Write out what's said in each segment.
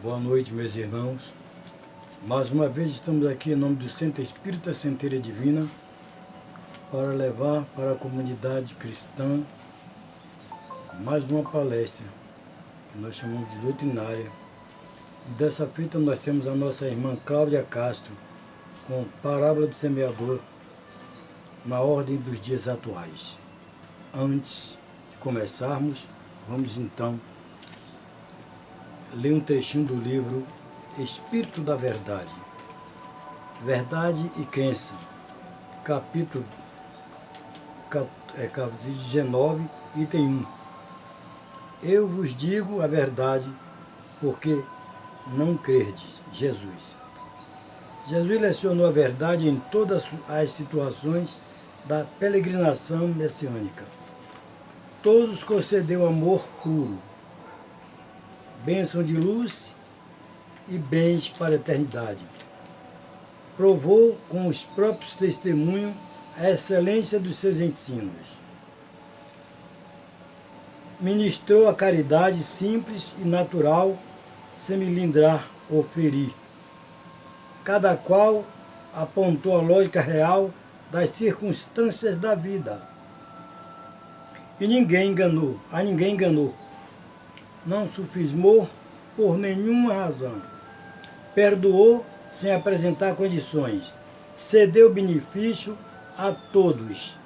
Boa noite, meus irmãos. Mais uma vez estamos aqui em nome do Centro Espírita Centelha Divina para levar para a comunidade cristã mais uma palestra que nós chamamos de doutrinária. E dessa feita nós temos a nossa irmã Cláudia Castro com Parábola do Semeador na ordem dos dias atuais. Antes de começarmos, vamos então ler um trechinho do livro Espírito da Verdade, Verdade e Crença, capítulo 19, item 1. Eu vos digo a verdade, porque não crerdes. Jesus lecionou a verdade em todas as situações da peregrinação messiânica. Todos concedeu amor puro, bênção de luz e bens para a eternidade. Provou com os próprios testemunhos a excelência dos seus ensinos. Ministrou a caridade simples e natural, sem melindrar ou ferir. Cada qual apontou a lógica real das circunstâncias da vida. E a ninguém enganou. Não sofismou por nenhuma razão. Perdoou sem apresentar condições. Cedeu benefício a todos.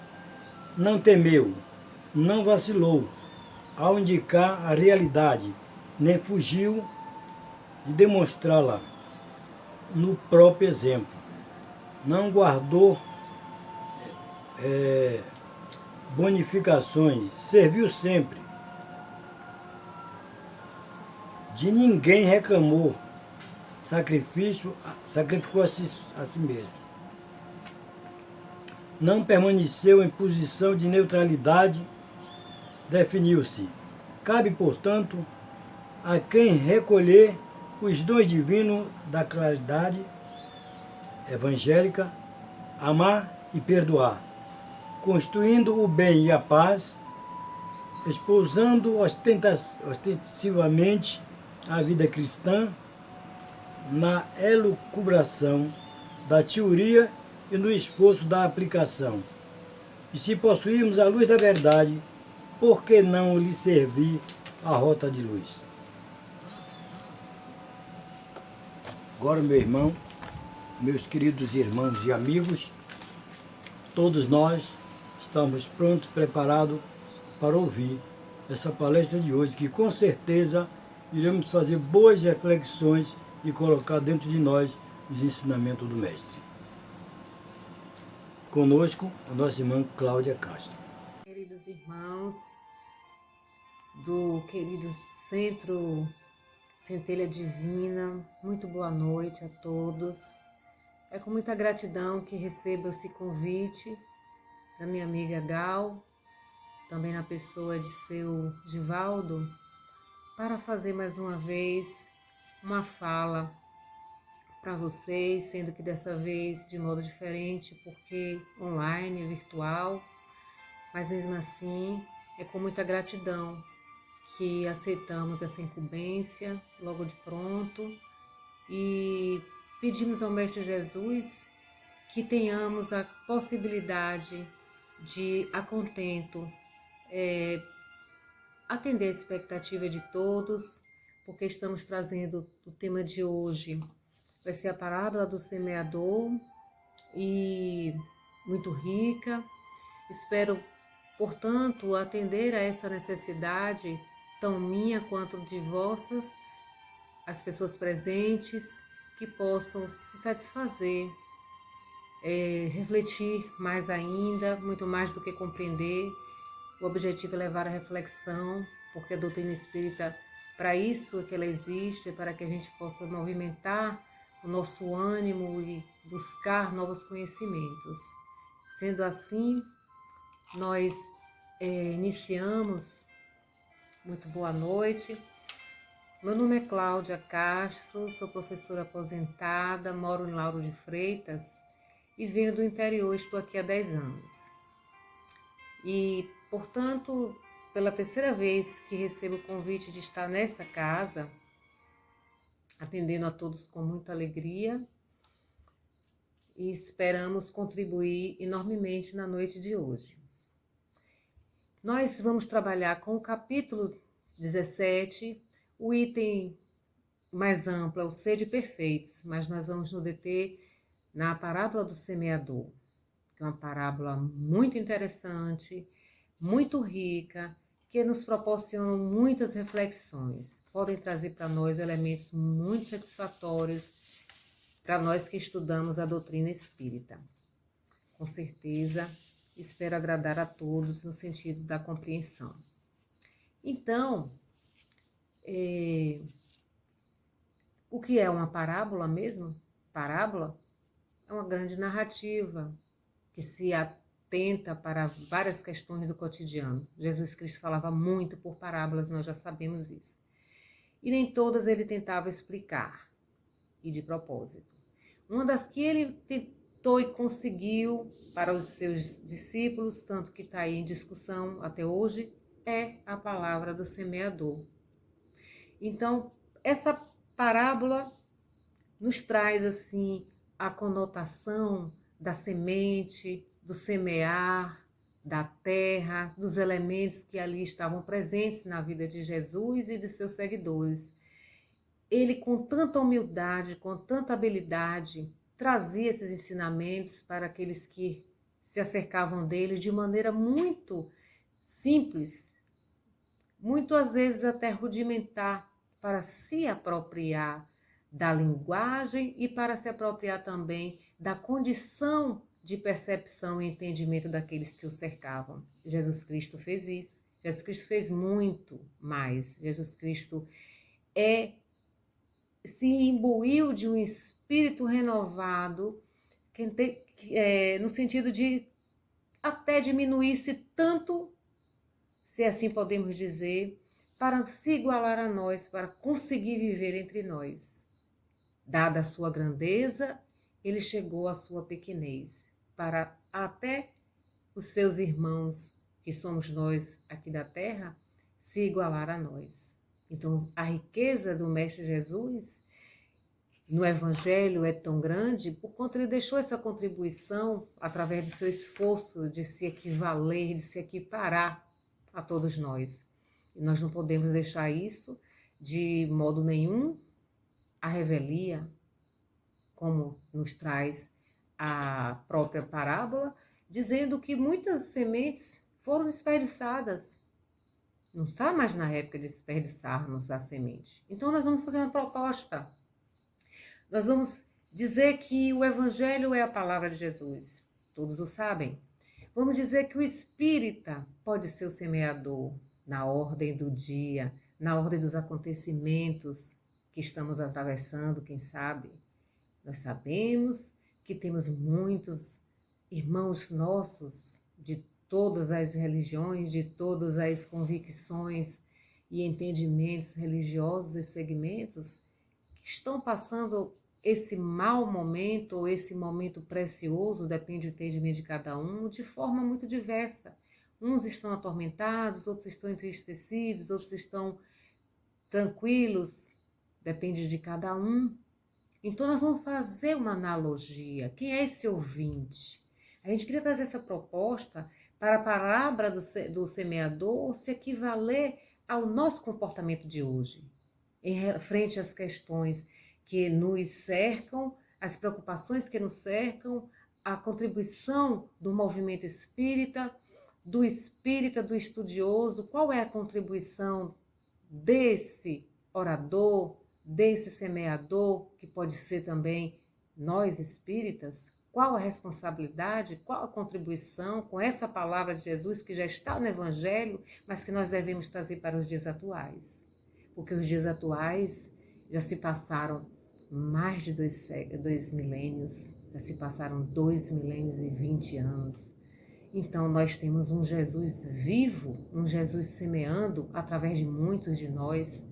Não temeu, não vacilou ao indicar a realidade, nem fugiu de demonstrá-la no próprio exemplo. Não guardou bonificações, serviu sempre. De ninguém reclamou, sacrificou a si mesmo. Não permaneceu em posição de neutralidade, definiu-se. Cabe, portanto, a quem recolher os dons divinos da claridade evangélica, amar e perdoar, construindo o bem e a paz, espousando ostensivamente a vida cristã na elucubração da teoria e no esforço da aplicação. E se possuirmos a luz da verdade, por que não lhe servir a rota de luz? Agora, meu irmão, meus queridos irmãos e amigos, todos nós estamos prontos, preparados para ouvir essa palestra de hoje, que com certeza iremos fazer boas reflexões e colocar dentro de nós os ensinamentos do Mestre. Conosco, a nossa irmã Cláudia Castro. Queridos irmãos do querido Centro Centelha Divina, muito boa noite a todos. É com muita gratidão que recebo esse convite da minha amiga Gal, também na pessoa de seu Givaldo, para fazer mais uma vez uma fala para vocês, sendo que dessa vez de modo diferente, porque online, virtual, mas mesmo assim é com muita gratidão que aceitamos essa incumbência logo de pronto e pedimos ao Mestre Jesus que tenhamos a possibilidade de, a contento, atender a expectativa de todos, porque estamos trazendo o tema de hoje, vai ser a parábola do semeador, e muito rica. Espero, portanto, atender a essa necessidade, tão minha quanto de vossas, as pessoas presentes, que possam se satisfazer, refletir mais ainda, muito mais do que compreender. O objetivo é levar a reflexão, porque a doutrina espírita, para isso é que ela existe, para que a gente possa movimentar o nosso ânimo e buscar novos conhecimentos. Sendo assim, nós iniciamos. Muito boa noite. Meu nome é Cláudia Castro, sou professora aposentada, moro em Lauro de Freitas e venho do interior, estou aqui há 10 anos. E, portanto, pela terceira vez que recebo o convite de estar nessa casa, atendendo a todos com muita alegria e esperamos contribuir enormemente na noite de hoje. Nós vamos trabalhar com o capítulo 17, o item mais amplo é o sede perfeitos, mas nós vamos nos deter na parábola do semeador, que é uma parábola muito interessante, muito rica, que nos proporciona muitas reflexões. Podem trazer para nós elementos muito satisfatórios para nós que estudamos a doutrina espírita. Com certeza, espero agradar a todos no sentido da compreensão. Então, o que é uma parábola mesmo? Parábola é uma grande narrativa que se atenta para várias questões do cotidiano. Jesus Cristo falava muito por parábolas, nós já sabemos isso. E nem todas ele tentava explicar, e de propósito. Uma das que ele tentou e conseguiu para os seus discípulos, tanto que está aí em discussão até hoje, é a palavra do semeador. Então, essa parábola nos traz assim a conotação da semente, do semear, da terra, dos elementos que ali estavam presentes na vida de Jesus e de seus seguidores. Ele, com tanta humildade, com tanta habilidade, trazia esses ensinamentos para aqueles que se acercavam dele de maneira muito simples, muito às vezes até rudimentar, para se apropriar da linguagem e para se apropriar também da condição de percepção e entendimento daqueles que o cercavam. Jesus Cristo fez isso. Jesus Cristo fez muito mais. Jesus Cristo se imbuiu de um espírito renovado, no sentido de até diminuir-se tanto, se assim podemos dizer, para se igualar a nós, para conseguir viver entre nós. Dada a sua grandeza, ele chegou à sua pequenez, para até os seus irmãos, que somos nós aqui da terra, se igualar a nós. Então, a riqueza do Mestre Jesus no Evangelho é tão grande por conta ele deixou essa contribuição através do seu esforço de se equivaler, de se equiparar a todos nós. E nós não podemos deixar isso de modo nenhum a revelia, como nos traz a própria parábola, dizendo que muitas sementes foram desperdiçadas. Não está mais na época de desperdiçarmos a semente. Então nós vamos fazer uma proposta. Nós vamos dizer que o Evangelho é a palavra de Jesus. Todos o sabem. Vamos dizer que o espírita pode ser o semeador na ordem do dia, na ordem dos acontecimentos que estamos atravessando, quem sabe. Nós sabemos que temos muitos irmãos nossos de todas as religiões, de todas as convicções e entendimentos religiosos e segmentos que estão passando esse mau momento ou esse momento precioso, depende do entendimento de cada um, de forma muito diversa. Uns estão atormentados, outros estão entristecidos, outros estão tranquilos, depende de cada um. Então nós vamos fazer uma analogia. Quem é esse ouvinte? A gente queria trazer essa proposta para a parábola do semeador se equivaler ao nosso comportamento de hoje, em frente às questões que nos cercam, as preocupações que nos cercam, a contribuição do movimento espírita, do estudioso, qual é a contribuição desse orador, desse semeador, que pode ser também nós espíritas? Qual a responsabilidade, qual a contribuição com essa palavra de Jesus que já está no Evangelho, mas que nós devemos trazer para os dias atuais? Porque os dias atuais já se passaram mais de 2 milênios, já se passaram 2 milênios e 20 anos. Então nós temos um Jesus vivo, um Jesus semeando através de muitos de nós.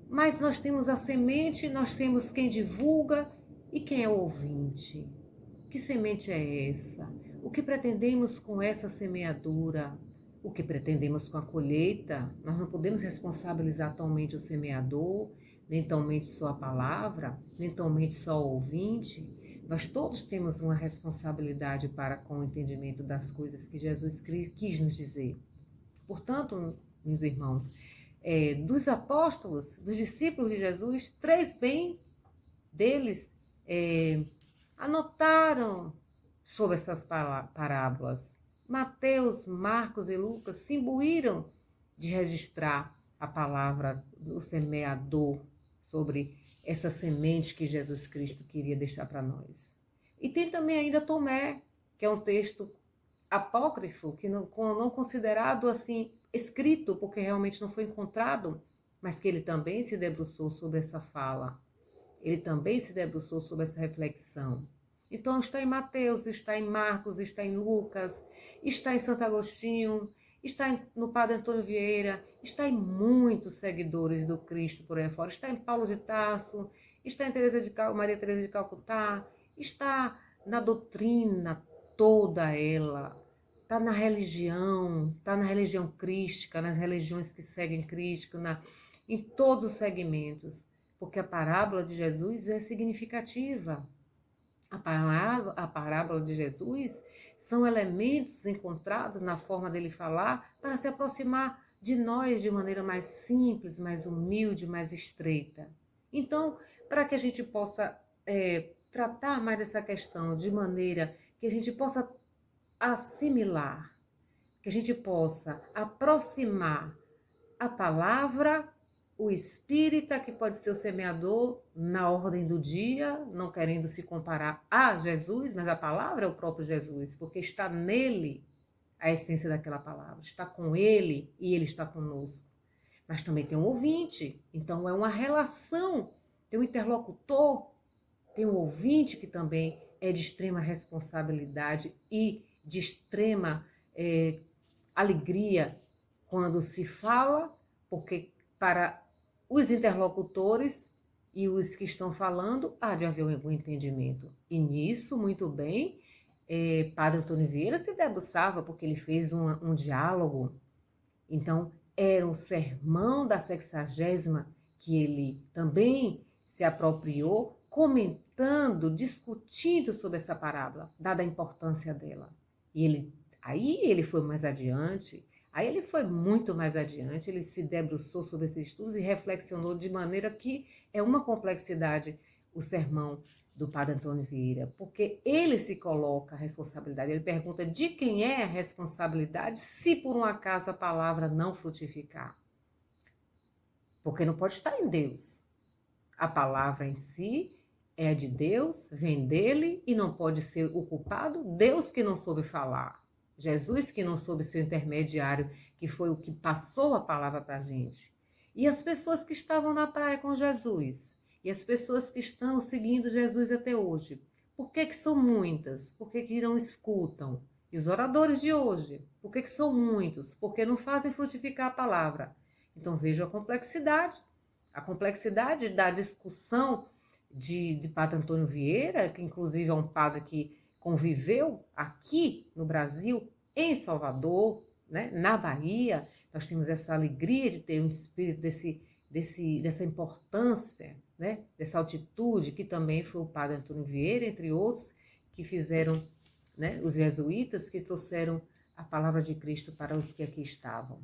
Mas nós temos a semente, nós temos quem divulga e quem é o ouvinte. Que semente é essa? O que pretendemos com essa semeadura? O que pretendemos com a colheita? Nós não podemos responsabilizar atualmente o semeador, nem tão-mente só a palavra, nem tão-mente só o ouvinte. Nós todos temos uma responsabilidade para com o entendimento das coisas que Jesus quis nos dizer. Portanto, meus irmãos, dos apóstolos, dos discípulos de Jesus, 3 bem deles anotaram sobre essas parábolas. Mateus, Marcos e Lucas se imbuíram de registrar a palavra do semeador sobre essa semente que Jesus Cristo queria deixar para nós. E tem também ainda Tomé, que é um texto apócrifo, que não considerado assim escrito, porque realmente não foi encontrado, mas que ele também se debruçou sobre essa fala. Ele também se debruçou sobre essa reflexão. Então está em Mateus, está em Marcos, está em Lucas, está em Santo Agostinho, está no Padre Antônio Vieira, está em muitos seguidores do Cristo por aí fora, está em Paulo de Tarso, está em Maria Teresa de Calcutá, está na doutrina toda ela, está na religião crística, nas religiões que seguem Cristo, em todos os segmentos, porque a parábola de Jesus é significativa. A parábola de Jesus são elementos encontrados na forma dele falar para se aproximar de nós de maneira mais simples, mais humilde, mais estreita. Então, para que a gente possa tratar mais dessa questão de maneira que a gente possa assimilar, que a gente possa aproximar a palavra, o espírita, que pode ser o semeador, na ordem do dia, não querendo se comparar a Jesus, mas a palavra é o próprio Jesus, porque está nele a essência daquela palavra, está com ele e ele está conosco. Mas também tem um ouvinte, então é uma relação, tem um interlocutor, tem um ouvinte que também é de extrema responsabilidade e de extrema alegria quando se fala, porque para os interlocutores e os que estão falando, há de haver algum entendimento. E nisso, muito bem, Padre Antônio Vieira se debruçava, porque ele fez um diálogo. Então, era um sermão da 60ª que ele também se apropriou, comentando, discutindo sobre essa parábola, dada a importância dela. E aí ele foi mais adiante. Aí ele foi muito mais adiante, ele se debruçou sobre esses estudos e reflexionou de maneira que é uma complexidade o sermão do Padre Antônio Vieira, porque ele se coloca a responsabilidade, ele pergunta de quem é a responsabilidade se por um acaso a palavra não frutificar. Porque não pode estar em Deus. A palavra em si é de Deus, vem dele e não pode ser o culpado Deus que não soube falar. Jesus que não soube ser intermediário, que foi o que passou a palavra para a gente. E as pessoas que estavam na praia com Jesus, e as pessoas que estão seguindo Jesus até hoje. Por que são muitas? Por que não escutam? E os oradores de hoje? Por que são muitos? Porque não fazem frutificar a palavra. Então veja a complexidade da discussão de Padre Antônio Vieira, que inclusive é um padre que conviveu aqui no Brasil, em Salvador, né, na Bahia. Nós temos essa alegria de ter um espírito dessa importância, né, dessa altitude, que também foi o Padre Antônio Vieira, entre outros, que fizeram, né, os jesuítas, que trouxeram a palavra de Cristo para os que aqui estavam.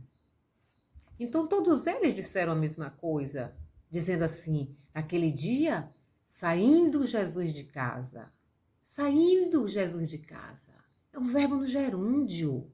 Então todos eles disseram a mesma coisa, dizendo assim, naquele dia, saindo Jesus de casa. Saindo Jesus de casa. É um verbo no gerúndio.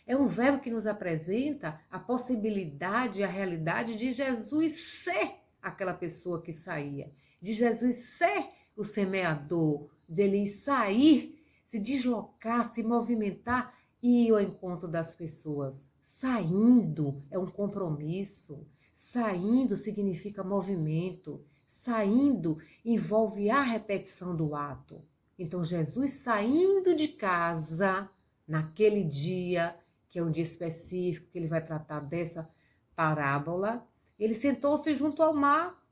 É um verbo que nos apresenta a possibilidade, a realidade de Jesus ser aquela pessoa que saía. De Jesus ser o semeador, de ele sair, se deslocar, se movimentar e ir ao encontro das pessoas. Saindo é um compromisso. Saindo significa movimento. Saindo envolve a repetição do ato. Então, Jesus saindo de casa, naquele dia, que é um dia específico, que ele vai tratar dessa parábola, ele sentou-se junto ao mar.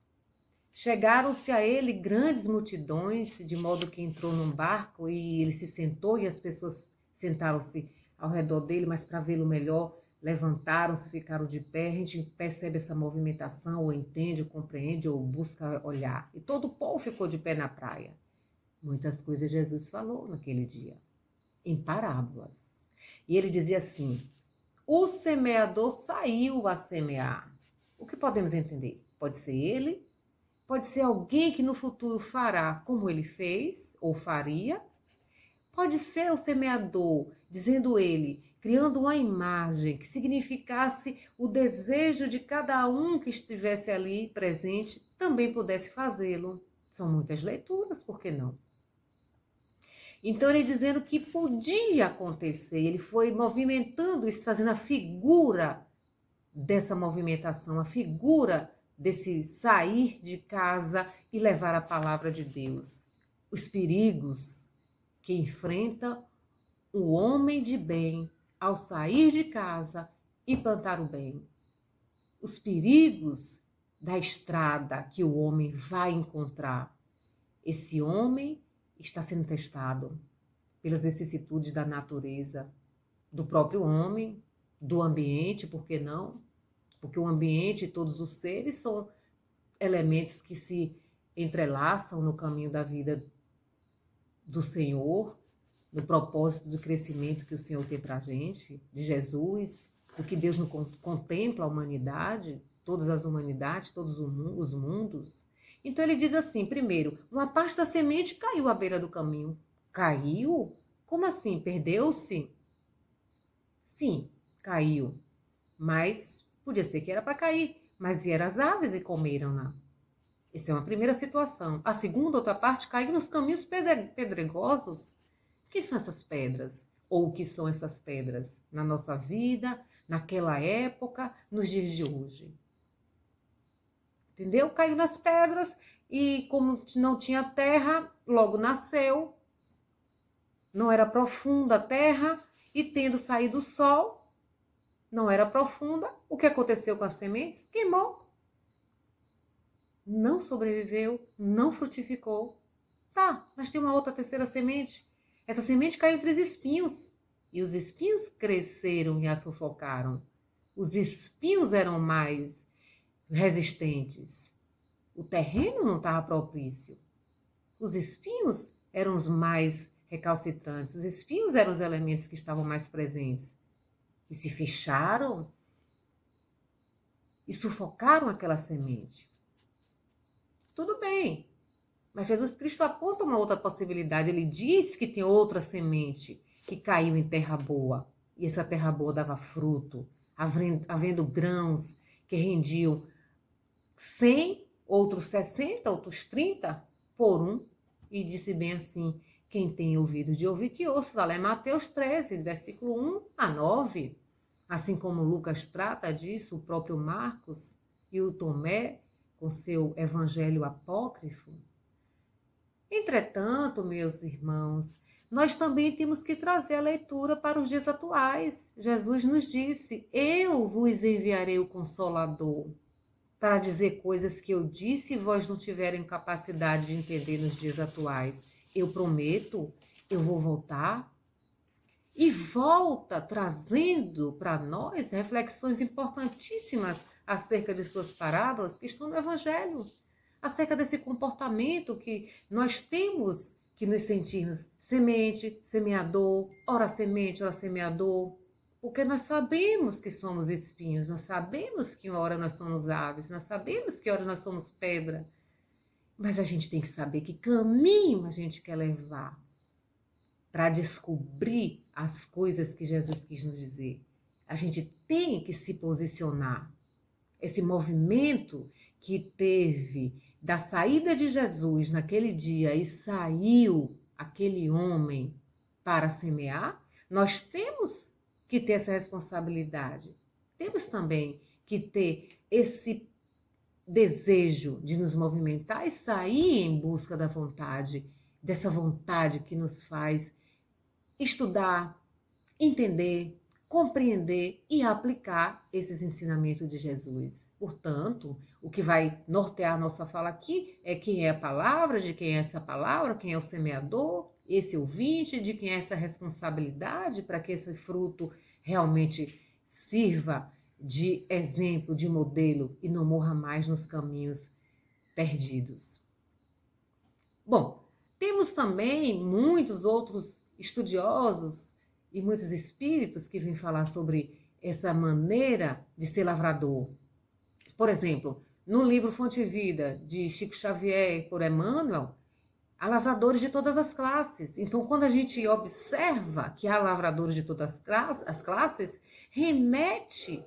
Chegaram-se a ele grandes multidões, de modo que entrou num barco e ele se sentou e as pessoas sentaram-se ao redor dele, mas para vê-lo melhor, levantaram-se, ficaram de pé. A gente percebe essa movimentação, ou entende, ou compreende, ou busca olhar. E todo o povo ficou de pé na praia. Muitas coisas Jesus falou naquele dia, em parábolas. E ele dizia assim: o semeador saiu a semear. O que podemos entender? Pode ser ele, pode ser alguém que no futuro fará como ele fez, ou faria. Pode ser o semeador, dizendo ele, criando uma imagem que significasse o desejo de cada um que estivesse ali presente, também pudesse fazê-lo. São muitas leituras, por que não? Então ele dizendo que podia acontecer, ele foi movimentando isso, fazendo a figura dessa movimentação, a figura desse sair de casa e levar a palavra de Deus. Os perigos que enfrenta o homem de bem ao sair de casa e plantar o bem. Os perigos da estrada que o homem vai encontrar. Esse homem está sendo testado pelas vicissitudes da natureza, do próprio homem, do ambiente, por que não? Porque o ambiente e todos os seres são elementos que se entrelaçam no caminho da vida do Senhor, no propósito do crescimento que o Senhor tem para a gente, de Jesus, o que Deus contempla a humanidade, todas as humanidades, todos os mundos. Então ele diz assim, primeiro, uma parte da semente caiu à beira do caminho. Caiu? Como assim? Perdeu-se? Sim, caiu. Mas podia ser que era para cair, mas vieram as aves e comeram-na. Essa é uma primeira situação. A segunda, outra parte, caiu nos caminhos pedregosos. O que são essas pedras? Ou o que são essas pedras na nossa vida, naquela época, nos dias de hoje? Entendeu? Caiu nas pedras e como não tinha terra, logo nasceu. Não era profunda a terra e tendo saído o sol, não era profunda. O que aconteceu com as sementes? Queimou. Não sobreviveu, não frutificou. Tá, mas tem uma outra terceira semente. Essa semente caiu entre os espinhos. E os espinhos cresceram e a sufocaram. Os espinhos eram mais resistentes. O terreno não estava propício. Os espinhos eram os mais recalcitrantes. Os espinhos eram os elementos que estavam mais presentes. E se fecharam e sufocaram aquela semente. Tudo bem, mas Jesus Cristo aponta uma outra possibilidade. Ele diz que tem outra semente que caiu em terra boa. E essa terra boa dava fruto, havendo grãos que rendiam 100, outros 60, outros 30 por um. E disse bem assim, quem tem ouvido de ouvir que ouça. Está lá em Mateus 13, versículo 1 a 9. Assim como Lucas trata disso, o próprio Marcos e o Tomé, com seu evangelho apócrifo. Entretanto, meus irmãos, nós também temos que trazer a leitura para os dias atuais. Jesus nos disse, eu vos enviarei o Consolador, para dizer coisas que eu disse e vós não tiverem capacidade de entender nos dias atuais. Eu prometo, eu vou voltar. E volta trazendo para nós reflexões importantíssimas acerca de suas parábolas que estão no Evangelho, acerca desse comportamento que nós temos que nos sentirmos semente, semeador, ora semente, ora semeador, porque nós sabemos que somos espinhos, nós sabemos que ora nós somos aves, nós sabemos que ora nós somos pedra, mas a gente tem que saber que caminho a gente quer levar para descobrir as coisas que Jesus quis nos dizer. A gente tem que se posicionar. Esse movimento que teve da saída de Jesus naquele dia e saiu aquele homem para semear, nós temos que ter essa responsabilidade. Temos também que ter esse desejo de nos movimentar e sair em busca da vontade, dessa vontade que nos faz estudar, entender, compreender e aplicar esses ensinamentos de Jesus. Portanto, o que vai nortear a nossa fala aqui é quem é a palavra, de quem é essa palavra, quem é o semeador, esse ouvinte, de quem é essa responsabilidade para que esse fruto realmente sirva de exemplo, de modelo e não morra mais nos caminhos perdidos. Bom, temos também muitos outros estudiosos e muitos espíritos que vêm falar sobre essa maneira de ser lavrador. Por exemplo, no livro Fonte Vida, de Chico Xavier por Emmanuel, há lavradores de todas as classes. Então, quando a gente observa que há lavradores de todas as classes, remete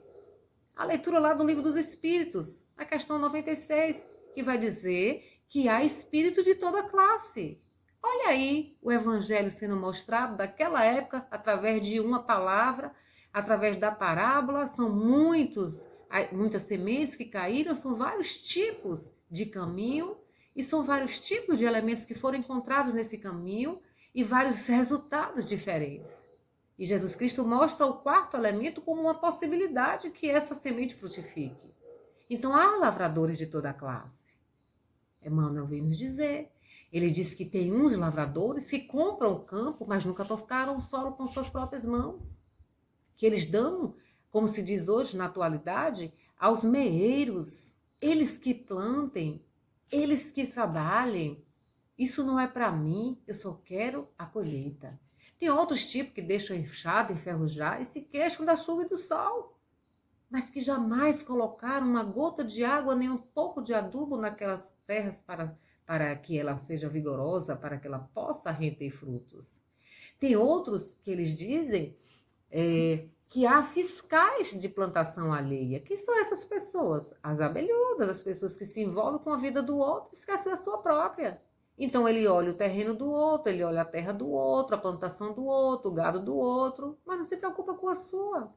à leitura lá do Livro dos Espíritos, a questão 96, que vai dizer que há espírito de toda classe. Olha aí o evangelho sendo mostrado daquela época através de uma palavra, através da parábola. São muitas sementes que caíram, são vários tipos de caminho e são vários tipos de elementos que foram encontrados nesse caminho e vários resultados diferentes. E Jesus Cristo mostra o quarto elemento como uma possibilidade que essa semente frutifique. Então há lavradores de toda a classe. Emmanuel vem nos dizer. Ele diz que tem uns lavradores que compram o campo, mas nunca tocaram o solo com suas próprias mãos. Que eles dão, como se diz hoje na atualidade, aos meeiros. Eles que plantem, eles que trabalhem. Isso não é para mim, eu só quero a colheita. Tem outros tipos que deixam enxada, enferrujar e se queixam da chuva e do sol, mas que jamais colocaram uma gota de água nem um pouco de adubo naquelas terras para que ela seja vigorosa, para que ela possa render frutos. Tem outros que eles dizem que há fiscais de plantação alheia. Quem são essas pessoas? As abelhudas, as pessoas que se envolvem com a vida do outro e esquecem da sua própria. Então ele olha o terreno do outro, ele olha a terra do outro, a plantação do outro, o gado do outro, mas não se preocupa com a sua.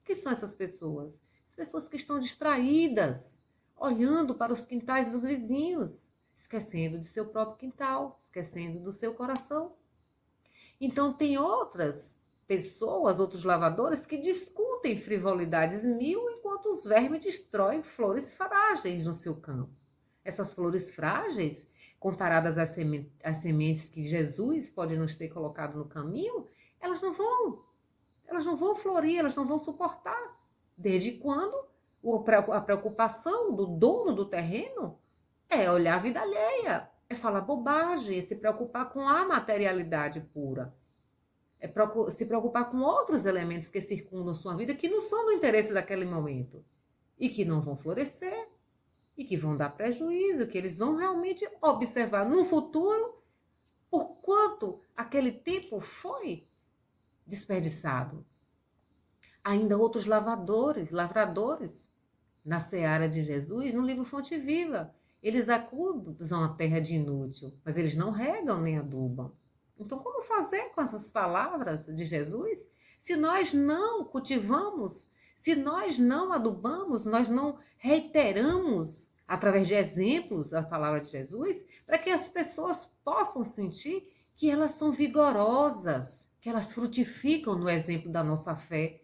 Quem são essas pessoas? As pessoas que estão distraídas, olhando para os quintais dos vizinhos, esquecendo de seu próprio quintal, esquecendo do seu coração. Então tem outras pessoas, outros lavadores que discutem frivolidades mil enquanto os vermes destroem flores frágeis no seu campo. Essas flores frágeis, comparadas às sementes que Jesus pode nos ter colocado no caminho, elas não vão florir, elas não vão suportar. Desde quando a preocupação do dono do terreno é olhar a vida alheia, é falar bobagem, é se preocupar com a materialidade pura, é se preocupar com outros elementos que circundam sua vida que não são do interesse daquele momento e que não vão florescer e que vão dar prejuízo, que eles vão realmente observar no futuro por quanto aquele tempo foi desperdiçado. Ainda outros lavradores, na seara de Jesus, no livro Fonte Viva, eles acusam a terra de inútil, mas eles não regam nem adubam. Então, como fazer com essas palavras de Jesus se nós não cultivamos, se nós não adubamos, nós não reiteramos através de exemplos a palavra de Jesus, para que as pessoas possam sentir que elas são vigorosas, que elas frutificam no exemplo da nossa fé.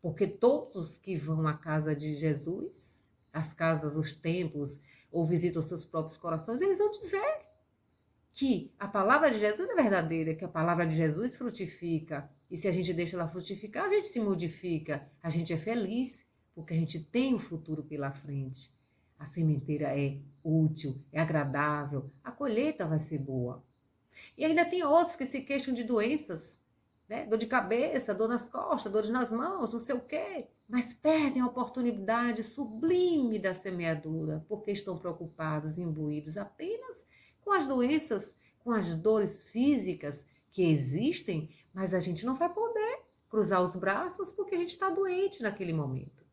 Porque todos que vão à casa de Jesus, as casas, os templos, ou visitam seus próprios corações, eles vão ver que a palavra de Jesus é verdadeira, que a palavra de Jesus frutifica. E se a gente deixa ela frutificar, a gente se modifica, a gente é feliz, porque a gente tem um futuro pela frente. A sementeira é útil, é agradável, a colheita vai ser boa. E ainda tem outros que se queixam de doenças, né? Dor de cabeça, dor nas costas, dores nas mãos, não sei o quê, mas perdem a oportunidade sublime da semeadura, porque estão preocupados, imbuídos apenas com as doenças, com as dores físicas que existem, mas a gente não vai poder cruzar os braços porque a gente está doente naquele momento.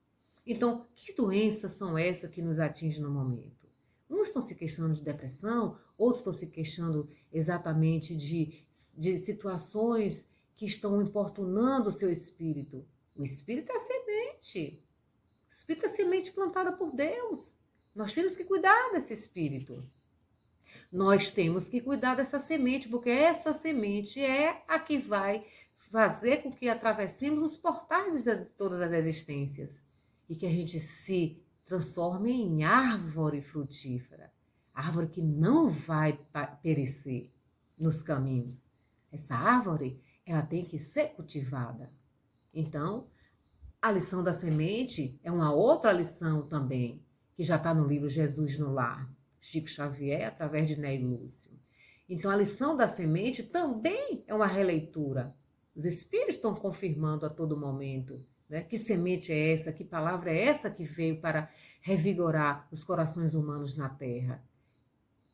Então, que doenças são essas que nos atingem no momento? Uns estão se queixando de depressão, outros estão se queixando exatamente de situações que estão importunando o seu espírito. O espírito é a semente. O espírito é a semente plantada por Deus. Nós temos que cuidar desse espírito. Nós temos que cuidar dessa semente, porque essa semente é a que vai fazer com que atravessemos os portais de todas as existências e que a gente se transforme em árvore frutífera, árvore que não vai perecer nos caminhos. Essa árvore, ela tem que ser cultivada. Então, A lição da semente é uma outra lição também, que já está no livro Jesus no Lar, Chico Xavier, através de Ney Lúcio. Então, a lição da semente também é uma releitura. Os espíritos estão confirmando a todo momento, né? Que semente é essa, que palavra é essa que veio para revigorar os corações humanos na Terra.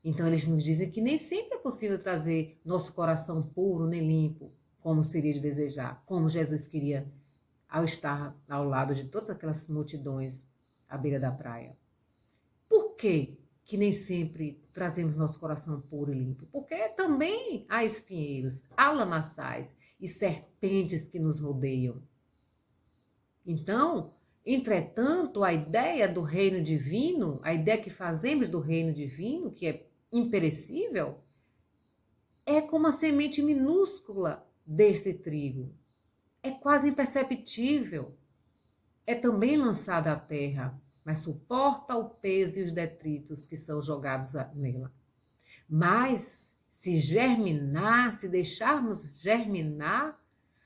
Então, eles nos dizem que nem sempre é possível trazer nosso coração puro nem limpo, como seria de desejar, como Jesus queria ao estar ao lado de todas aquelas multidões à beira da praia. Por quê que nem sempre trazemos nosso coração puro e limpo? Porque também há espinheiros, há lamaçais e serpentes que nos rodeiam. Então, entretanto, a ideia do reino divino, a ideia que fazemos do reino divino, que é imperecível, é como a semente minúscula desse trigo. É quase imperceptível. É também lançada à terra, mas suporta o peso e os detritos que são jogados nela. Mas, se germinar, se deixarmos germinar,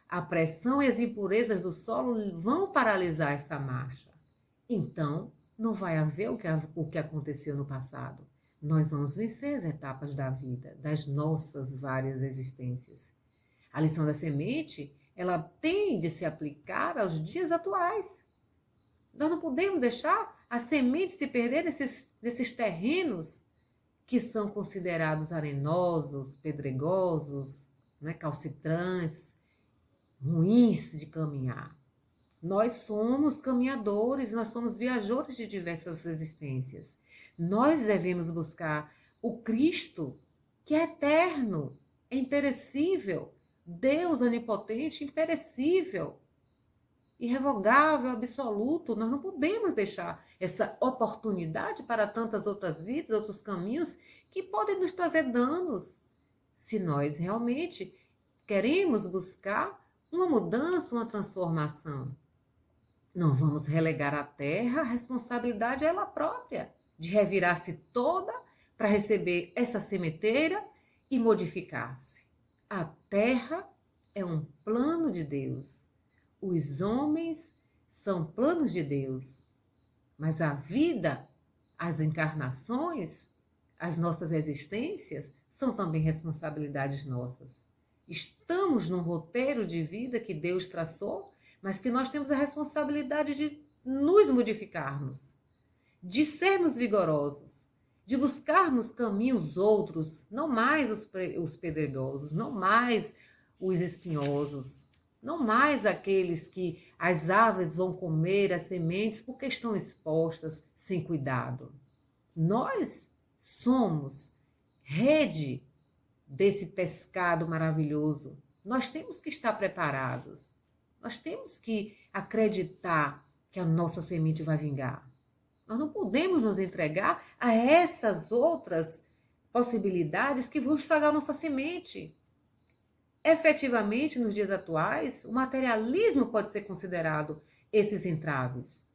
a pressão e as impurezas do solo vão paralisar essa marcha. Então, não vai haver o que aconteceu no passado. Nós vamos vencer as etapas da vida, das nossas várias existências. A lição da semente, ela tem de se aplicar aos dias atuais. Nós não podemos deixar a semente se perder nesses terrenos que são considerados arenosos, pedregosos, né, calcitrantes, ruins de caminhar. Nós somos caminhadores, nós somos viajores de diversas existências. Nós devemos buscar o Cristo, que é eterno, é imperecível, Deus onipotente, imperecível, irrevogável, absoluto. Nós não podemos deixar essa oportunidade para tantas outras vidas, outros caminhos que podem nos trazer danos, se nós realmente queremos buscar uma mudança, uma transformação. Não vamos relegar à terra a responsabilidade a ela própria, de revirar-se toda para receber essa sementeira e modificar-se. A terra é um plano de Deus. Os homens são planos de Deus. Mas a vida, as encarnações, as nossas existências são também responsabilidades nossas. Estamos num roteiro de vida que Deus traçou, mas que nós temos a responsabilidade de nos modificarmos, de sermos vigorosos, de buscarmos caminhos outros, não mais os pedregosos, não mais os espinhosos, não mais aqueles que as aves vão comer as sementes porque estão expostas sem cuidado. Nós somos rede desse pescado maravilhoso. Nós temos que estar preparados. Nós temos que acreditar que a nossa semente vai vingar. Nós não podemos nos entregar a essas outras possibilidades que vão estragar a nossa semente. Efetivamente, nos dias atuais, o materialismo pode ser considerado esses entraves.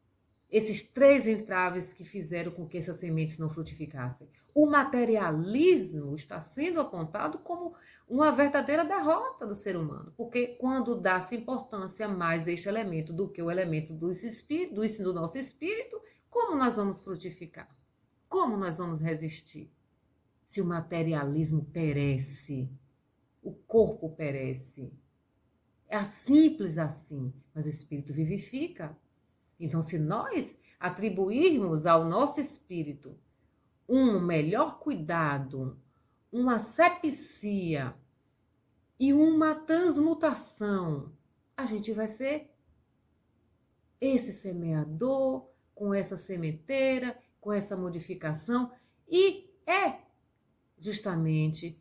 Esses 3 entraves que fizeram com que essas sementes não frutificassem. O materialismo está sendo apontado como uma verdadeira derrota do ser humano, porque quando dá-se importância mais a este elemento do que o elemento do nosso espírito, como nós vamos frutificar? Como nós vamos resistir? Se o materialismo perece, o corpo perece. É simples assim, mas o espírito vivifica. Então, se nós atribuirmos ao nosso espírito um melhor cuidado, uma asepsia e uma transmutação, a gente vai ser esse semeador, com essa sementeira, com essa modificação, e é justamente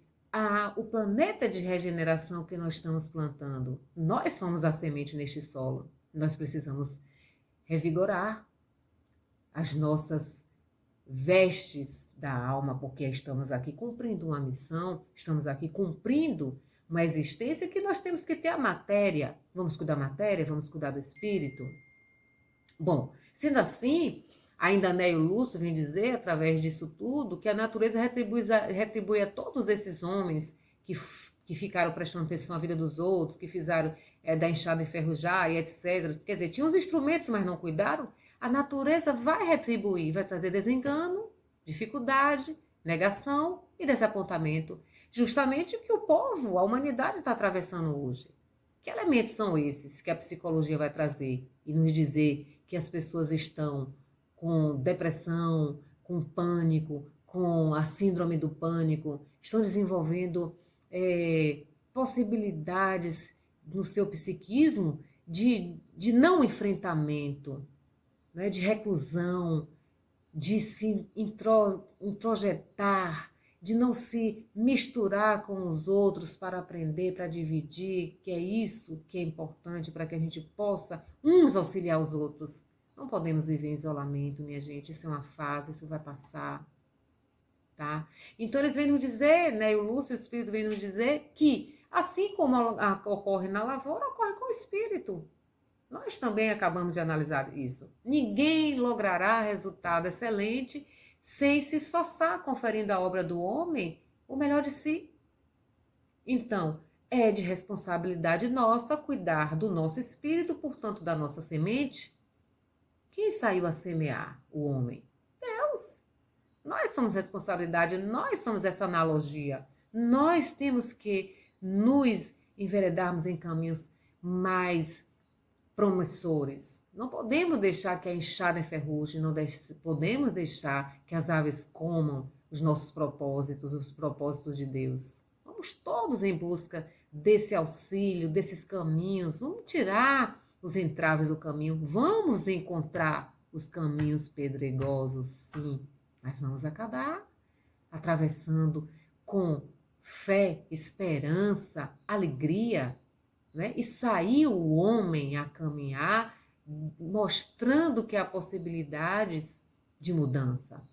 o planeta de regeneração que nós estamos plantando. Nós somos a semente neste solo. Nós precisamos revigorar as nossas vestes da alma, porque estamos aqui cumprindo uma missão, estamos aqui cumprindo uma existência que nós temos que ter a matéria. Vamos cuidar da matéria, vamos cuidar do espírito. Bom, sendo assim, ainda Nélio Lúcio vem dizer, através disso tudo, que a natureza retribui a todos esses homens que ficaram prestando atenção à vida dos outros, que fizeram da enxada enferrujar e etc. Quer dizer, tinha os instrumentos, mas não cuidaram. A natureza vai retribuir, vai trazer desengano, dificuldade, negação e desapontamento. Justamente o que o povo, a humanidade está atravessando hoje. Que elementos são esses que a psicologia vai trazer e nos dizer que as pessoas estão com depressão, com pânico, com a síndrome do pânico, estão desenvolvendo possibilidades no seu psiquismo de não enfrentamento, né, de reclusão, de se introjetar, de não se misturar com os outros para aprender, para dividir, que é isso que é importante para que a gente possa uns auxiliar os outros. Não podemos viver em isolamento, minha gente, isso é uma fase, isso vai passar, tá? Então eles vêm nos dizer, né, o Lúcio e o Espírito vêm nos dizer que, assim como ocorre na lavoura, ocorre com o Espírito. Nós também acabamos de analisar isso. Ninguém logrará resultado excelente sem se esforçar, conferindo à obra do homem o melhor de si. Então, é de responsabilidade nossa cuidar do nosso espírito, portanto, da nossa semente. Quem saiu a semear? O homem. Deus. Nós somos responsabilidade, nós somos essa analogia. Nós temos que nos enveredarmos em caminhos mais promissores. Não podemos deixar que a enxada enferruje, não podemos deixar que as aves comam os nossos propósitos, os propósitos de Deus. Vamos todos em busca desse auxílio, desses caminhos. Vamos tirar os entraves do caminho. Vamos encontrar os caminhos pedregosos, sim. Mas vamos acabar atravessando com fé, esperança, alegria, né? E saiu o homem a caminhar, mostrando que há possibilidades de mudança.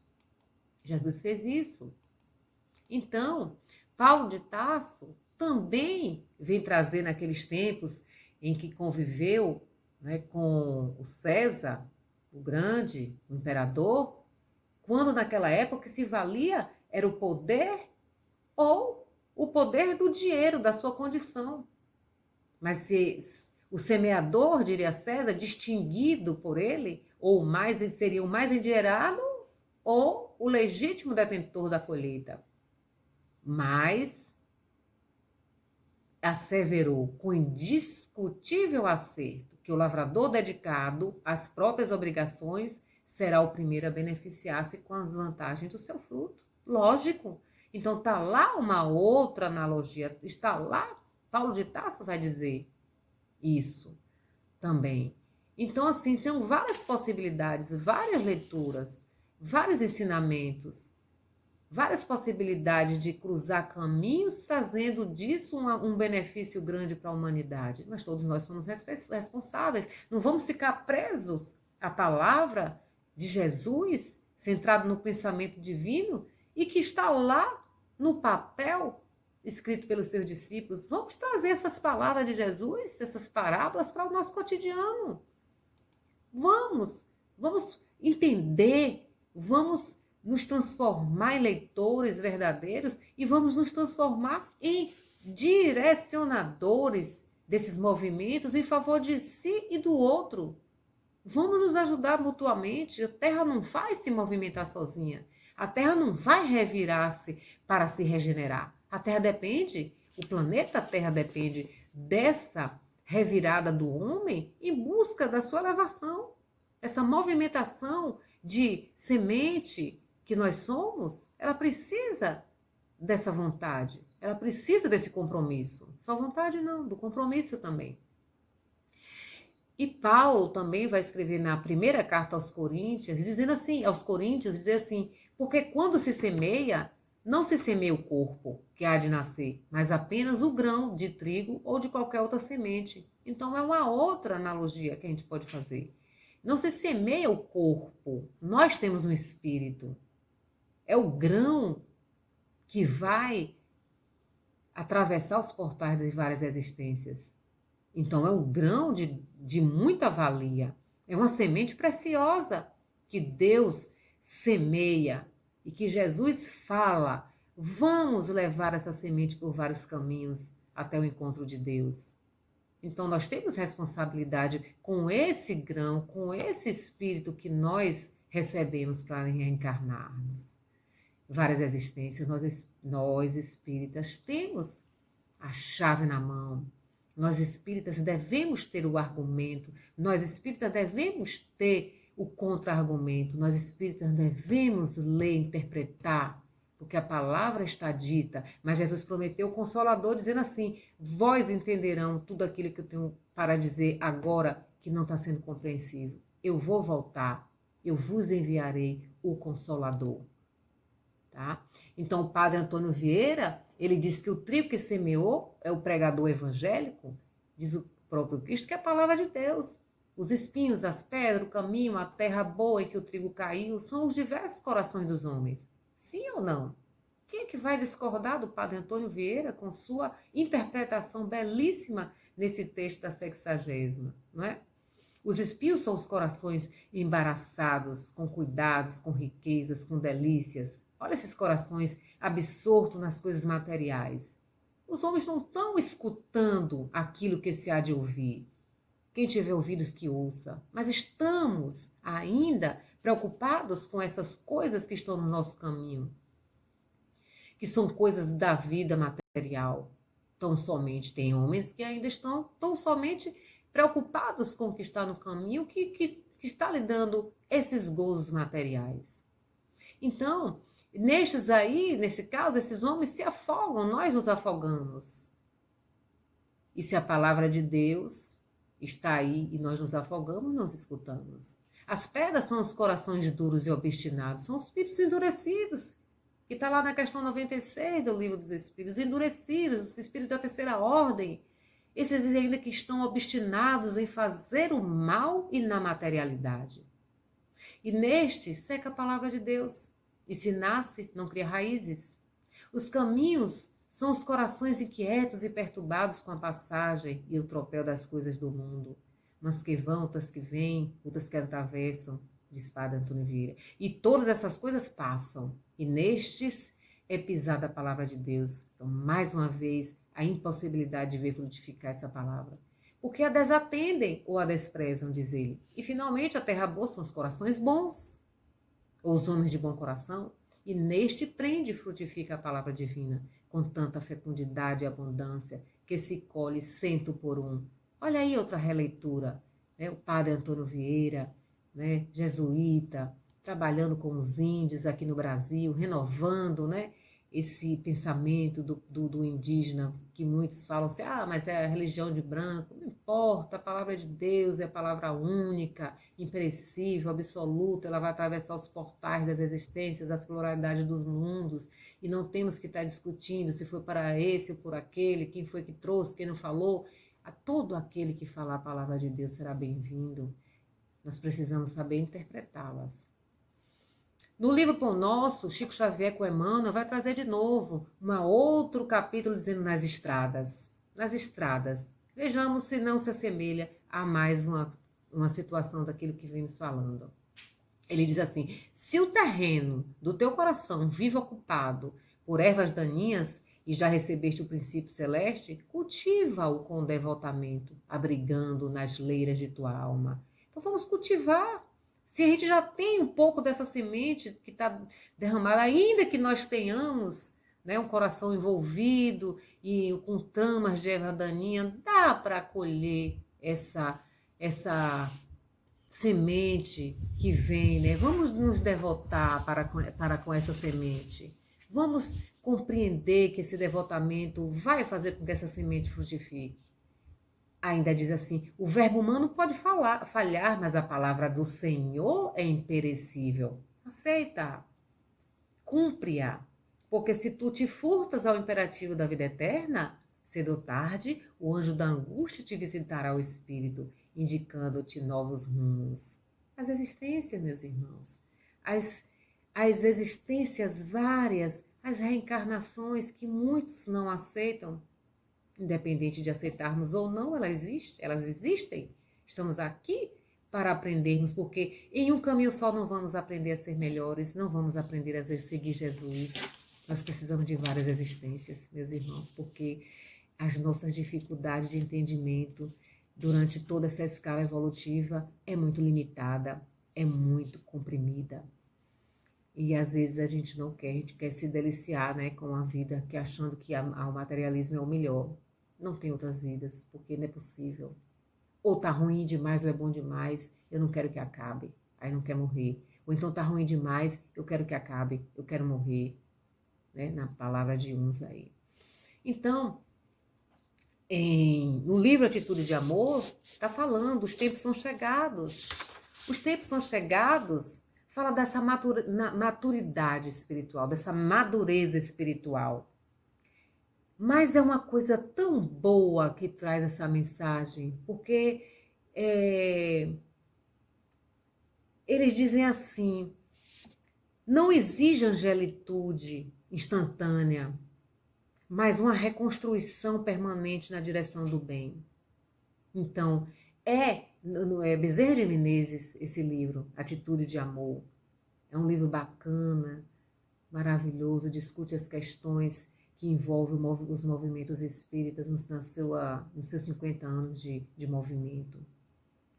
Jesus fez isso. Então, Paulo de Tarso também vem trazer naqueles tempos em que conviveu, né, com o César, o grande, o imperador, quando naquela época se valia era o poder ou o poder do dinheiro, da sua condição. Mas se o semeador, diria César, distinguido por ele, ou mais seria o mais endinheirado, ou o legítimo detentor da colheita. Mas asseverou com indiscutível acerto que o lavrador dedicado às próprias obrigações será o primeiro a beneficiar-se com as vantagens do seu fruto. Lógico. Então está lá uma outra analogia, está lá, Paulo de Tarso vai dizer isso também. Então, assim, tem várias possibilidades, várias leituras, vários ensinamentos, várias possibilidades de cruzar caminhos, trazendo disso um benefício grande para a humanidade. Mas todos nós somos responsáveis. Não vamos ficar presos à palavra de Jesus, centrado no pensamento divino, e que está lá no papel, escrito pelos seus discípulos. Vamos trazer essas palavras de Jesus, essas parábolas para o nosso cotidiano. Vamos entender, vamos nos transformar em leitores verdadeiros e vamos nos transformar em direcionadores desses movimentos em favor de si e do outro. Vamos nos ajudar mutuamente. A Terra não vai se movimentar sozinha. A Terra não vai revirar-se para se regenerar. A Terra depende, o planeta Terra depende dessa revirada do homem em busca da sua elevação. Essa movimentação de semente que nós somos, ela precisa dessa vontade, ela precisa desse compromisso. Só vontade não, do compromisso também. E Paulo também vai escrever na primeira carta aos Coríntios, dizendo assim, dizer assim, porque quando se semeia, não se semeia o corpo que há de nascer, mas apenas o grão de trigo ou de qualquer outra semente. Então é uma outra analogia que a gente pode fazer. Não se semeia o corpo, nós temos um espírito. É o grão que vai atravessar os portais de várias existências. Então é um grão de muita valia. É uma semente preciosa que Deus semeia e que Jesus fala, vamos levar essa semente por vários caminhos até o encontro de Deus. Então, nós temos responsabilidade com esse grão, com esse espírito que nós recebemos para reencarnarmos. Várias existências, nós espíritas temos a chave na mão. Nós espíritas devemos ter o argumento, nós espíritas devemos ter o contra-argumento, nós espíritas devemos ler, interpretar, porque a palavra está dita, mas Jesus prometeu o Consolador dizendo assim, vós entenderão tudo aquilo que eu tenho para dizer agora que não está sendo compreensível. Eu vou voltar, eu vos enviarei o Consolador. Tá? Então o padre Antônio Vieira, ele diz que o trigo que semeou é o pregador evangélico, diz o próprio Cristo, que é a palavra de Deus. Os espinhos, as pedras, o caminho, a terra boa em que o trigo caiu, são os diversos corações dos homens. Sim ou não? Quem é que vai discordar do padre Antônio Vieira com sua interpretação belíssima nesse texto da 60ª, não é? Os espinhos são os corações embaraçados, com cuidados, com riquezas, com delícias. Olha esses corações absortos nas coisas materiais. Os homens não estão escutando aquilo que se há de ouvir. Quem tiver ouvidos que ouça. Mas estamos ainda preocupados com essas coisas que estão no nosso caminho, que são coisas da vida material. Tão somente tem homens que ainda estão tão somente preocupados com o que está no caminho, que está lhe dando esses gozos materiais. Então, nesse caso, esses homens se afogam, nós nos afogamos. E se a palavra de Deus está aí e nós nos afogamos, nós escutamos. As pedras são os corações duros e obstinados, são os espíritos endurecidos, que está lá na questão 96 do Livro dos Espíritos, endurecidos, os espíritos da terceira ordem, esses ainda que estão obstinados em fazer o mal e na materialidade. E neste seca a palavra de Deus, e se nasce, não cria raízes. Os caminhos são os corações inquietos e perturbados com a passagem e o tropel das coisas do mundo. Umas que vão, outras que vêm, outras que atravessam, diz Padre Antônio Vieira. E todas essas coisas passam, e nestes é pisada a palavra de Deus. Então, mais uma vez, a impossibilidade de ver frutificar essa palavra. Porque a desatendem ou a desprezam, diz ele. E, finalmente, a terra boa são os corações bons, ou os homens de bom coração, e neste prende e frutifica a palavra divina, com tanta fecundidade e abundância, que se colhe 100 por um. Olha aí outra releitura, né? O padre Antônio Vieira, né? Jesuíta, trabalhando com os índios aqui no Brasil, renovando, né? Esse pensamento do indígena, que muitos falam assim, mas é a religião de branco. Não importa, a palavra de Deus é a palavra única, imperecível, absoluta, ela vai atravessar os portais das existências, das pluralidades dos mundos, e não temos que estar discutindo se foi para esse ou por aquele, quem foi que trouxe, quem não falou. A todo aquele que falar a palavra de Deus será bem-vindo. Nós precisamos saber interpretá-las. No livro Pão Nosso, Chico Xavier com Emmanuel vai trazer de novo um outro capítulo dizendo nas estradas. Nas estradas. Vejamos se não se assemelha a mais uma situação daquilo que vemos falando. Ele diz assim, se o terreno do teu coração vive ocupado por ervas daninhas e já recebeste o princípio celeste, cultiva-o com devotamento, abrigando nas leiras de tua alma. Então vamos cultivar. Se a gente já tem um pouco dessa semente que está derramada, ainda que nós tenhamos, né, um coração envolvido e com tramas de erva daninha, dá para colher essa semente que vem, né? Vamos nos devotar para com essa semente. Vamos compreender que esse devotamento vai fazer com que essa semente frutifique. Ainda diz assim, o verbo humano pode falhar, mas a palavra do Senhor é imperecível. Aceita, cumpre-a, porque se tu te furtas ao imperativo da vida eterna, cedo ou tarde, o anjo da angústia te visitará o espírito, indicando-te novos rumos. As existências, meus irmãos, as existências várias, as reencarnações que muitos não aceitam, independente de aceitarmos ou não, elas existem. Estamos aqui para aprendermos, porque em um caminho só não vamos aprender a ser melhores, não vamos aprender a seguir Jesus. Nós precisamos de várias existências, meus irmãos, porque as nossas dificuldades de entendimento durante toda essa escala evolutiva é muito limitada, é muito comprimida. E às vezes a gente não quer, a gente quer se deliciar, né, com a vida, que achando que o materialismo é o melhor. Não tem outras vidas, porque não é possível. Ou tá ruim demais ou é bom demais, eu não quero que acabe, aí não quer morrer. Ou então tá ruim demais, eu quero que acabe, eu quero morrer, né, na palavra de uns aí. Então, no livro Atitude de Amor, está falando, os tempos são chegados. Os tempos são chegados, fala dessa maturidade espiritual, dessa madureza espiritual. Mas é uma coisa tão boa que traz essa mensagem, porque eles dizem assim, não exige angelitude instantânea, mas uma reconstrução permanente na direção do bem. Então, é Bezerra de Menezes esse livro, Atitude de Amor. É um livro bacana, maravilhoso, discute as questões que envolvem os movimentos espíritas nos seus 50 anos de movimento.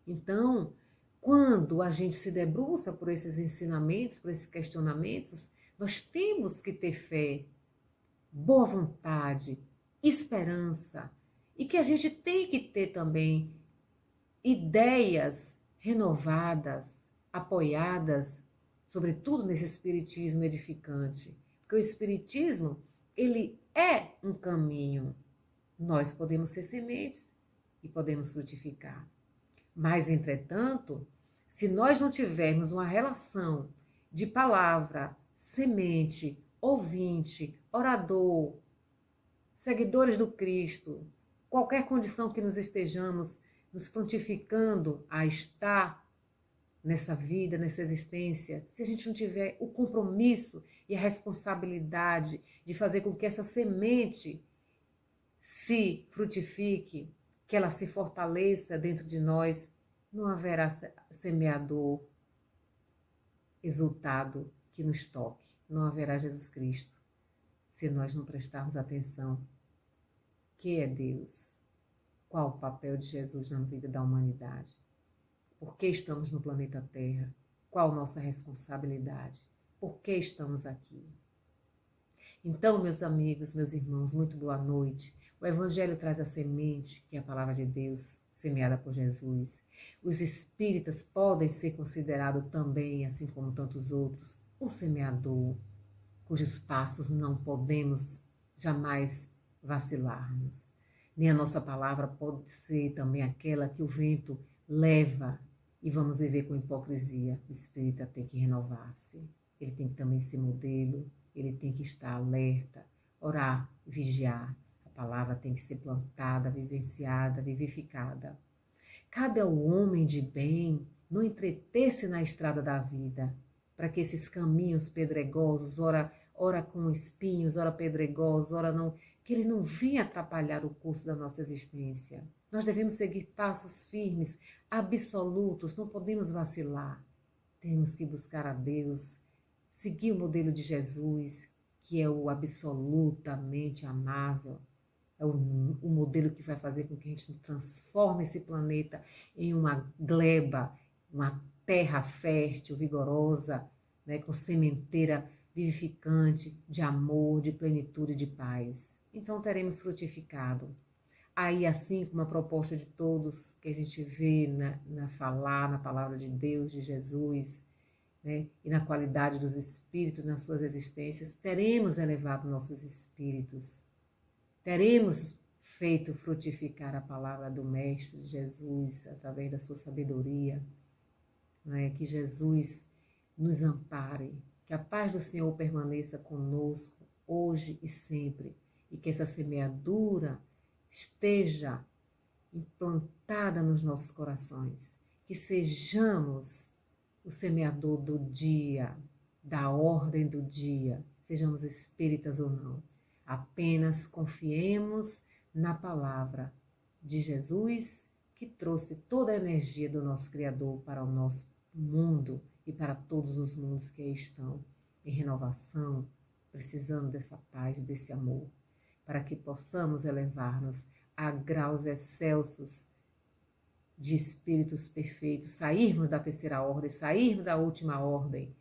Então, quando a gente se debruça por esses ensinamentos, por esses questionamentos, nós temos que ter fé, boa vontade, esperança, e que a gente tem que ter também ideias renovadas, apoiadas, sobretudo nesse espiritismo edificante. Porque o espiritismo, ele é um caminho. Nós podemos ser sementes e podemos frutificar. Mas, entretanto, se nós não tivermos uma relação de palavra, semente, ouvinte, orador, seguidores do Cristo, qualquer condição que nos estejamos nos prontificando a estar nessa vida, nessa existência, se a gente não tiver o compromisso e a responsabilidade de fazer com que essa semente se frutifique, que ela se fortaleça dentro de nós, não haverá semeador exultado que nos toque, não haverá Jesus Cristo, se nós não prestarmos atenção. Que é Deus? Qual o papel de Jesus na vida da humanidade? Por que estamos no planeta Terra? Qual a nossa responsabilidade? Por que estamos aqui? Então, meus amigos, meus irmãos, muito boa noite. O Evangelho traz a semente, que é a palavra de Deus, semeada por Jesus. Os espíritas podem ser considerados também, assim como tantos outros, um semeador, cujos passos não podemos jamais vacilarmos. Nem a nossa palavra pode ser também aquela que o vento leva e vamos viver com hipocrisia. O espírita tem que renovar-se, ele tem que também ser modelo, ele tem que estar alerta, orar, vigiar. A palavra tem que ser plantada, vivenciada, vivificada. Cabe ao homem de bem não entreter-se na estrada da vida, para que esses caminhos pedregosos, ora com espinhos, ora pedregosos, ora não, que ele não venha atrapalhar o curso da nossa existência. Nós devemos seguir passos firmes, absolutos, não podemos vacilar. Temos que buscar a Deus, seguir o modelo de Jesus, que é o absolutamente amável, é o modelo que vai fazer com que a gente transforme esse planeta em uma gleba, uma terra fértil, vigorosa, né, com sementeira vivificante, de amor, de plenitude e de paz. Então teremos frutificado. Aí, assim como a proposta de todos que a gente vê na palavra de Deus, de Jesus, né, e na qualidade dos espíritos nas suas existências, teremos elevado nossos espíritos, teremos feito frutificar a palavra do Mestre Jesus através da sua sabedoria, né, que Jesus nos ampare, que a paz do Senhor permaneça conosco hoje e sempre, e que essa semeadura esteja implantada nos nossos corações, que sejamos o semeador do dia, da ordem do dia, sejamos espíritas ou não, apenas confiemos na palavra de Jesus, que trouxe toda a energia do nosso Criador para o nosso mundo e para todos os mundos que aí estão em renovação, precisando dessa paz, desse amor. para que possamos elevar-nos a graus excelsos de espíritos perfeitos, sairmos da terceira ordem, sairmos da última ordem,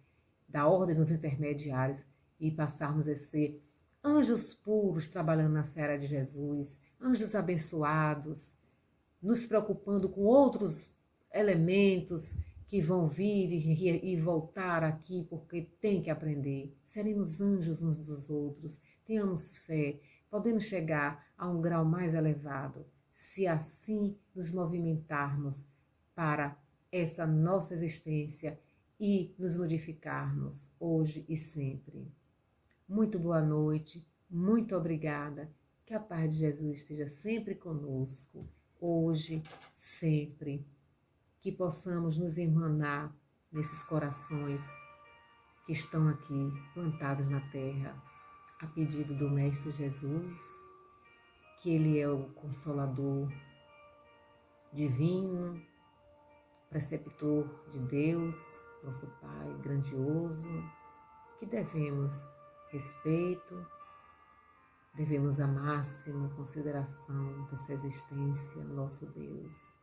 da ordem dos intermediários e passarmos a ser anjos puros trabalhando na seara de Jesus, anjos abençoados, nos preocupando com outros elementos que vão vir e voltar aqui porque tem que aprender. Seremos anjos uns dos outros, tenhamos fé, podemos chegar a um grau mais elevado, se assim nos movimentarmos para essa nossa existência e nos modificarmos hoje e sempre. Muito boa noite, muito obrigada, que a paz de Jesus esteja sempre conosco, hoje, sempre, que possamos nos irmanar nesses corações que estão aqui plantados na terra, a pedido do Mestre Jesus, que Ele é o Consolador divino, preceptor de Deus, nosso Pai grandioso, que devemos respeito, devemos a máxima consideração dessa existência, nosso Deus.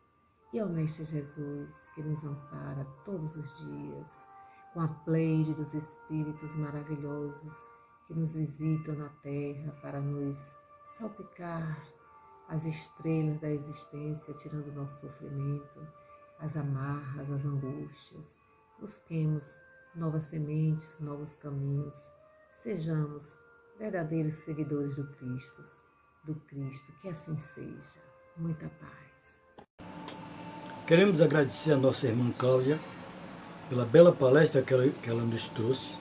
E ao Mestre Jesus, que nos ampara todos os dias, com a pleide dos Espíritos maravilhosos que nos visitam na terra para nos salpicar as estrelas da existência, tirando o nosso sofrimento, as amarras, as angústias. Busquemos novas sementes, novos caminhos. Sejamos verdadeiros seguidores do Cristo, que assim seja. Muita paz. Queremos agradecer a nossa irmã Cláudia pela bela palestra que ela nos trouxe.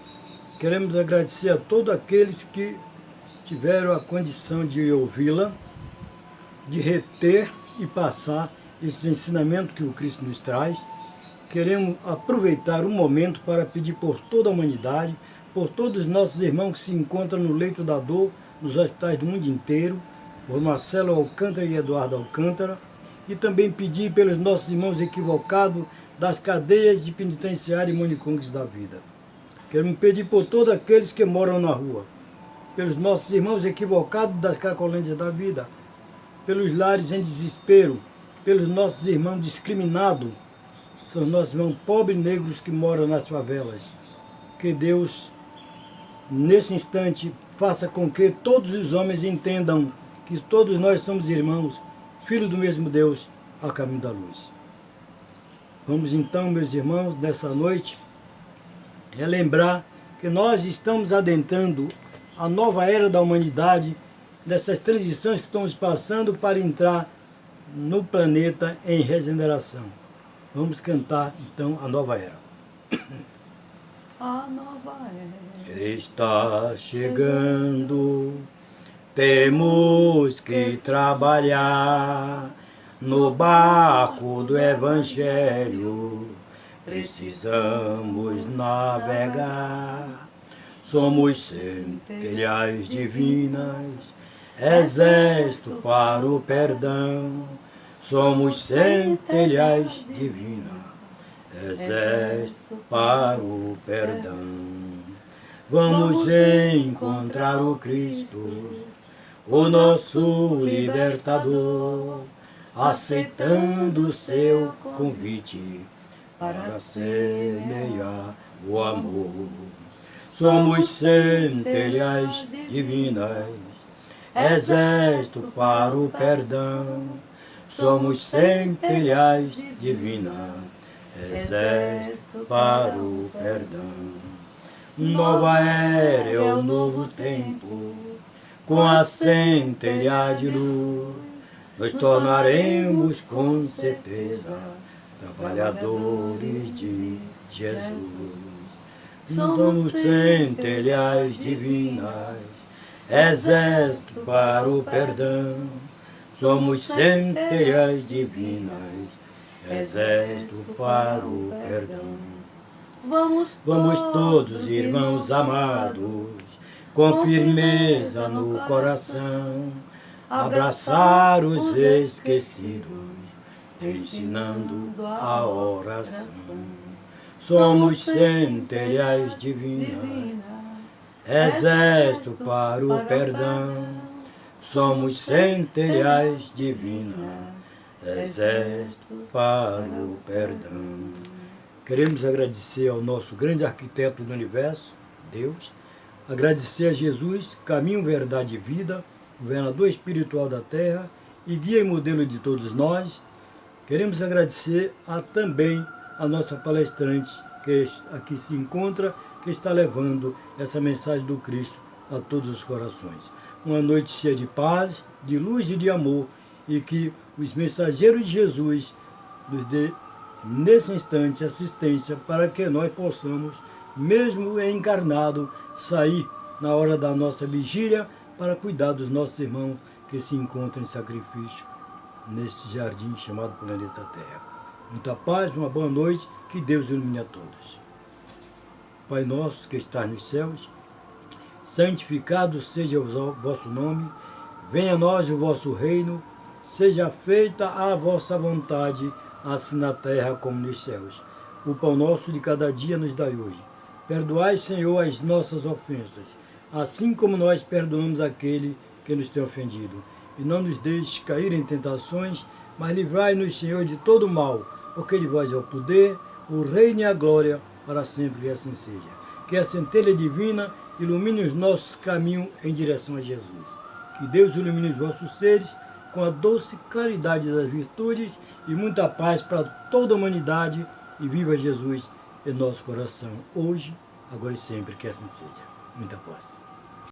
Queremos agradecer a todos aqueles que tiveram a condição de ouvi-la, de reter e passar esses ensinamentos que o Cristo nos traz. Queremos aproveitar o momento para pedir por toda a humanidade, por todos os nossos irmãos que se encontram no leito da dor, nos hospitais do mundo inteiro, por Marcelo Alcântara e Eduardo Alcântara, e também pedir pelos nossos irmãos equivocados das cadeias de penitenciária e manicômios da vida. Queremos pedir por todos aqueles que moram na rua, pelos nossos irmãos equivocados das cracolândias da vida, pelos lares em desespero, pelos nossos irmãos discriminados, são nossos irmãos pobres negros que moram nas favelas. Que Deus, nesse instante, faça com que todos os homens entendam que todos nós somos irmãos, filhos do mesmo Deus, a caminho da luz. Vamos então, meus irmãos, nessa noite, relembrar que nós estamos adentrando a nova era da humanidade, dessas transições que estamos passando para entrar no planeta em regeneração. Vamos cantar, então, a nova era. A nova era Está chegando, temos que trabalhar no barco do Evangelho, precisamos navegar. Somos centelhas divinas, exército para o perdão. Somos centelhas divinas, exército para o perdão. Vamos encontrar o Cristo, o nosso libertador, aceitando o seu convite para semear o amor. Somos centelhas divinas, exército para o perdão. Somos centelhas divinas, exército para o perdão. Nova era é o novo tempo, com a centelha de luz, nos tornaremos com certeza trabalhadores de Jesus. Somos centelhas divinas, exército para o perdão. Somos centelhas divinas, exército para o perdão. Vamos todos, irmãos amados, com firmeza no coração, abraçar os esquecidos, ensinando a oração. Somos centelhas divinas, exército para o perdão. somos centelhas divinas, exército para o perdão. Queremos agradecer ao nosso grande arquiteto do universo, Deus, agradecer a Jesus, caminho, verdade e vida, governador espiritual da terra e guia e modelo de todos nós. Queremos agradecer também a nossa palestrante que aqui se encontra, que está levando essa mensagem do Cristo a todos os corações. Uma noite cheia de paz, de luz e de amor, e que os mensageiros de Jesus nos dê, nesse instante, assistência para que nós possamos, mesmo encarnado, sair na hora da nossa vigília para cuidar dos nossos irmãos que se encontram em sacrifício nesse jardim chamado planeta Terra. Muita paz, uma boa noite, que Deus ilumine a todos. Pai nosso que estás nos céus, santificado seja o vosso nome, venha a nós o vosso reino, seja feita a vossa vontade, assim na terra como nos céus. O pão nosso de cada dia nos dai hoje. Perdoai, Senhor, as nossas ofensas, assim como nós perdoamos aquele que nos tem ofendido. E não nos deixes cair em tentações, mas livrai-nos, Senhor, de todo mal, porque de vós é o poder, o reino e a glória, para sempre, e assim seja. Que a centelha divina ilumine os nossos caminhos em direção a Jesus. Que Deus ilumine os vossos seres com a doce claridade das virtudes e muita paz para toda a humanidade. E viva Jesus em nosso coração, hoje, agora e sempre, que assim seja. Muita paz.